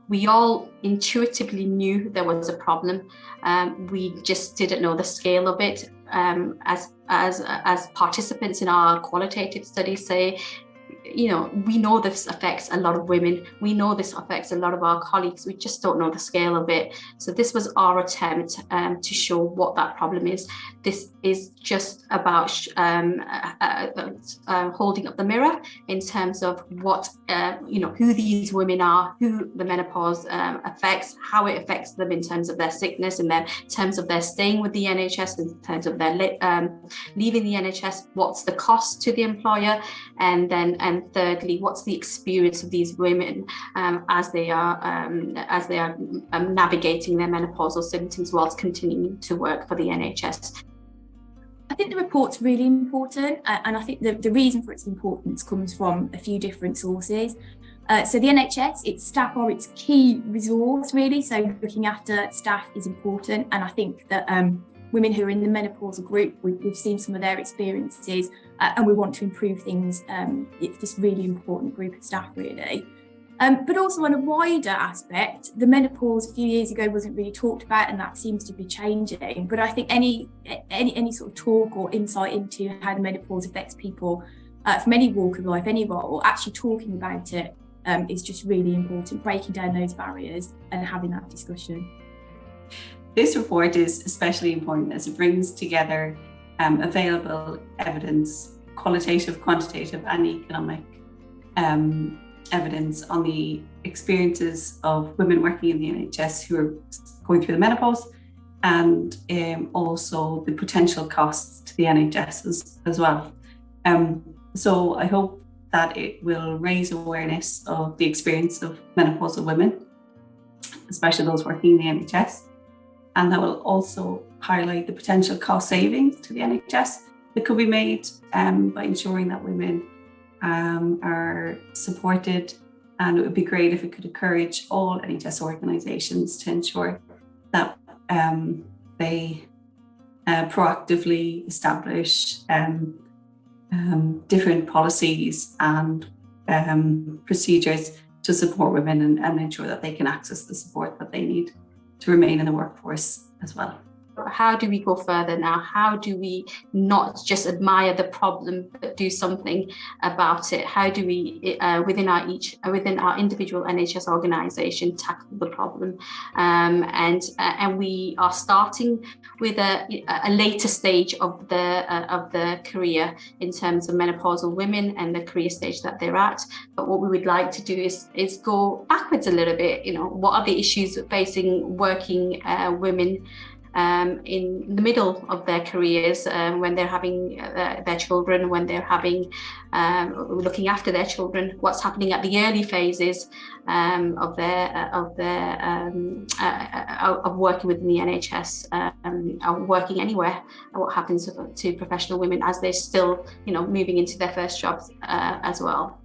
We all intuitively knew there was a problem. We just didn't know the scale of it. As participants in our qualitative studies say, we know this affects a lot of women. We know this affects a lot of our colleagues. We just don't know the scale of it. So this was our attempt to show what that problem is. This is just about holding up the mirror in terms of what, who these women are, who the menopause affects, how it affects them in terms of their sickness, in terms of their staying with the NHS, in terms of their leaving the NHS, what's the cost to the employer, and thirdly, what's the experience of these women as they are navigating their menopausal symptoms whilst continuing to work for the NHS. I think the report's really important, and I think the reason for its importance comes from a few different sources. So the NHS, its staff are its key resource, really, so looking after staff is important, and I think that women who are in the menopausal group, we've seen some of their experiences, and we want to improve things. It's this really important group of staff, really. But also on a wider aspect, the menopause a few years ago wasn't really talked about, and that seems to be changing. But I think any sort of talk or insight into how the menopause affects people from any walk of life, any role, actually talking about it is just really important, breaking down those barriers and having that discussion. This report is especially important as it brings together available evidence, qualitative, quantitative and economic evidence on the experiences of women working in the NHS who are going through the menopause, and also the potential costs to the NHS as well. So I hope that it will raise awareness of the experience of menopausal women, especially those working in the NHS, and that will also highlight the potential cost savings to the NHS that could be made by ensuring that women are supported. And it would be great if it could encourage all NHS organisations to ensure that they proactively establish different policies and procedures to support women and ensure that they can access the support that they need to remain in the workforce as well. How do we go further now? How do we not just admire the problem, but do something about it? How do we, within our individual NHS organisation, tackle the problem? And we are starting with a later stage of the career in terms of menopausal women and the career stage that they're at. But what we would like to do is go backwards a little bit. What are the issues facing working women in the middle of their careers, when they're having their children, when they're having looking after their children, what's happening at the early phases of working within the NHS, or working anywhere, what happens to professional women as they're still moving into their first jobs as well.